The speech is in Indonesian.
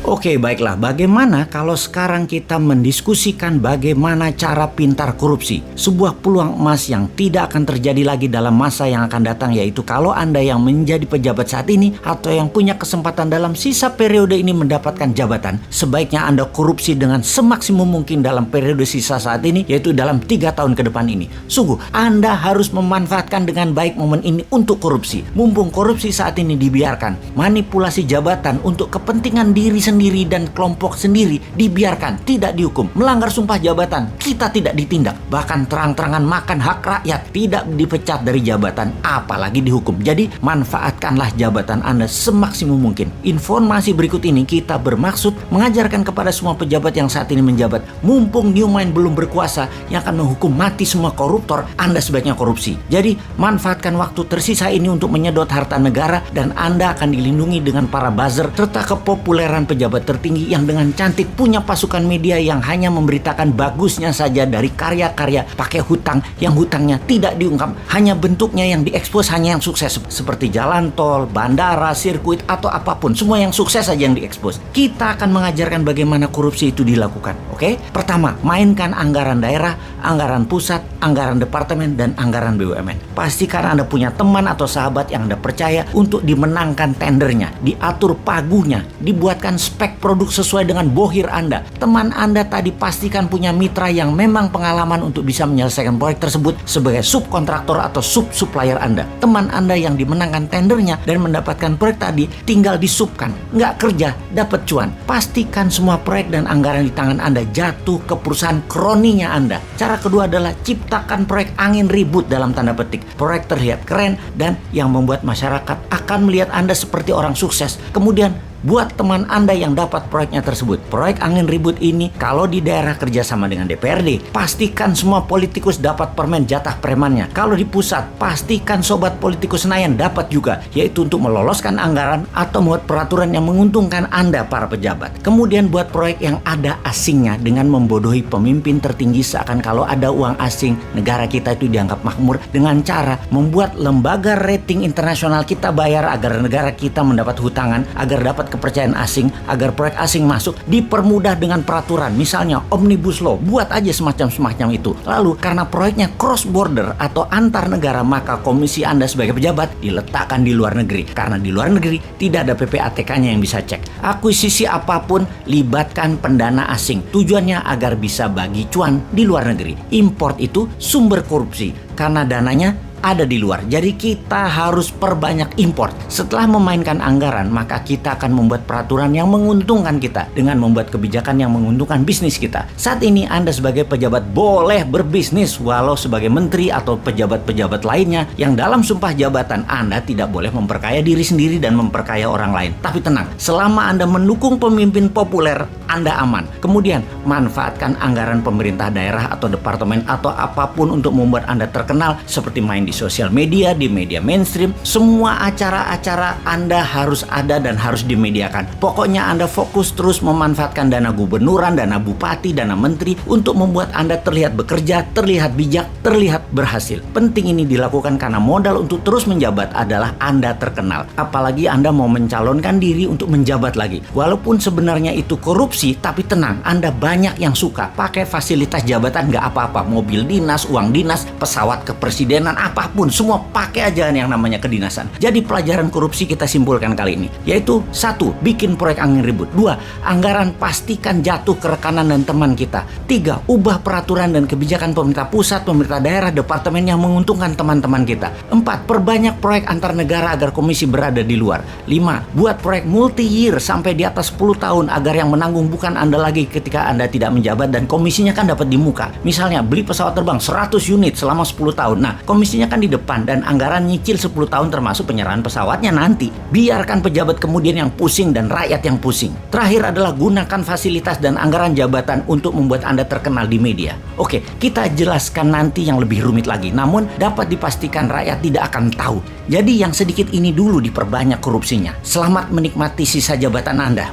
Oke, baiklah. Bagaimana kalau sekarang kita mendiskusikan bagaimana cara pintar korupsi? Sebuah peluang emas yang tidak akan terjadi lagi dalam masa yang akan datang, yaitu kalau Anda yang menjadi pejabat saat ini atau yang punya kesempatan dalam sisa periode ini mendapatkan jabatan, sebaiknya Anda korupsi dengan semaksimum mungkin dalam periode sisa saat ini, yaitu dalam 3 tahun ke depan ini. Sungguh, Anda harus memanfaatkan dengan baik momen ini untuk korupsi. Mumpung korupsi saat ini dibiarkan, manipulasi jabatan untuk kepentingan diri sendiri dan kelompok sendiri dibiarkan, tidak dihukum. Melanggar sumpah jabatan, kita tidak ditindak. Bahkan terang-terangan makan hak rakyat, tidak dipecat dari jabatan, apalagi dihukum. Jadi manfaatkanlah jabatan Anda semaksimum mungkin. Informasi berikut ini kita bermaksud mengajarkan kepada semua pejabat yang saat ini menjabat, mumpung New Mind belum berkuasa yang akan menghukum mati semua koruptor, Anda sebaiknya korupsi. Jadi manfaatkan waktu tersisa ini untuk menyedot harta negara, dan Anda akan dilindungi dengan para buzzer serta kepopuleran pejabat tertinggi yang dengan cantik punya pasukan media yang hanya memberitakan bagusnya saja dari karya-karya pakai hutang yang hutangnya tidak diungkap, hanya bentuknya yang diekspos, hanya yang sukses seperti jalan tol, bandara, sirkuit atau apapun, semua yang sukses saja yang diekspos. Kita akan mengajarkan bagaimana korupsi itu dilakukan. Oke? Pertama, mainkan anggaran daerah, anggaran pusat, anggaran departemen, dan anggaran BUMN. Pastikan Anda punya teman atau sahabat yang Anda percaya untuk dimenangkan tendernya, diatur pagunya, dibuatkan spek produk sesuai dengan bohir Anda. Teman Anda tadi pastikan punya mitra yang memang pengalaman untuk bisa menyelesaikan proyek tersebut sebagai subkontraktor atau sub-supplier Anda. Teman Anda yang dimenangkan tendernya dan mendapatkan proyek tadi tinggal disubkan, nggak kerja, dapat cuan. Pastikan semua proyek dan anggaran di tangan Anda jatuh ke perusahaan kroninya Anda. Cara kedua adalah ciptakan proyek angin ribut dalam tanda petik. Proyek terlihat keren dan yang membuat masyarakat akan melihat Anda seperti orang sukses. Kemudian buat teman Anda yang dapat proyeknya tersebut. Proyek angin ribut ini kalau di daerah kerjasama dengan DPRD, pastikan semua politikus dapat permen jatah premannya. Kalau di pusat, pastikan sobat politikus Senayan dapat juga, yaitu untuk meloloskan anggaran atau membuat peraturan yang menguntungkan Anda para pejabat. Kemudian buat proyek yang ada asingnya dengan membodohi pemimpin tertinggi, seakan kalau ada uang asing, negara kita itu dianggap makmur, dengan cara membuat lembaga rating internasional kita bayar agar negara kita mendapat hutangan, agar dapat kepercayaan asing, agar proyek asing masuk, dipermudah dengan peraturan, misalnya Omnibus Law, buat aja semacam itu. Lalu karena proyeknya cross border atau antar negara, maka komisi Anda sebagai pejabat diletakkan di luar negeri, karena di luar negeri tidak ada PPATK-nya yang bisa cek. Akuisisi apapun libatkan pendana asing, tujuannya agar bisa bagi cuan di luar negeri. Import itu sumber korupsi karena dananya ada di luar. Jadi kita harus perbanyak import. Setelah memainkan anggaran, maka kita akan membuat peraturan yang menguntungkan kita dengan membuat kebijakan yang menguntungkan bisnis kita. Saat ini Anda sebagai pejabat boleh berbisnis, walau sebagai menteri atau pejabat-pejabat lainnya yang dalam sumpah jabatan Anda tidak boleh memperkaya diri sendiri dan memperkaya orang lain. Tapi tenang, selama Anda mendukung pemimpin populer, Anda aman. Kemudian manfaatkan anggaran pemerintah daerah atau departemen atau apapun untuk membuat Anda terkenal, seperti main di sosial media, di media mainstream. Semua acara-acara Anda harus ada dan harus dimediakan. Pokoknya Anda fokus terus memanfaatkan dana gubernuran, dana bupati, dana menteri untuk membuat Anda terlihat bekerja, terlihat bijak, terlihat berhasil. Penting ini dilakukan karena modal untuk terus menjabat adalah Anda terkenal. Apalagi Anda mau mencalonkan diri untuk menjabat lagi. Walaupun sebenarnya itu korupsi, tapi tenang, Anda banyak yang suka pakai fasilitas jabatan, nggak apa-apa. Mobil dinas, uang dinas, pesawat kepresidenan, apapun, semua pakai aja yang namanya kedinasan. Jadi pelajaran korupsi kita simpulkan kali ini, yaitu 1. Bikin proyek angin ribut. 2. Anggaran pastikan jatuh ke rekanan dan teman kita. 3. Ubah peraturan dan kebijakan pemerintah pusat, pemerintah daerah, departemen yang menguntungkan teman-teman kita. 4. Perbanyak proyek antar negara agar komisi berada di luar. 5. Buat proyek multi-year sampai di atas 10 tahun agar yang menanggung bukan Anda lagi ketika Anda tidak menjabat, dan komisinya kan dapat di muka. Misalnya beli pesawat terbang 100 unit selama 10 tahun. Nah, komisinya kan di depan dan anggaran nyicil 10 tahun termasuk penyerahan pesawatnya nanti. Biarkan pejabat kemudian yang pusing dan rakyat yang pusing. Terakhir adalah gunakan fasilitas dan anggaran jabatan untuk membuat Anda terkenal di media. Oke, kita jelaskan nanti yang lebih rumit lagi, namun dapat dipastikan rakyat tidak akan tahu. Jadi yang sedikit ini dulu diperbanyak korupsinya. Selamat menikmati sisa jabatan Anda.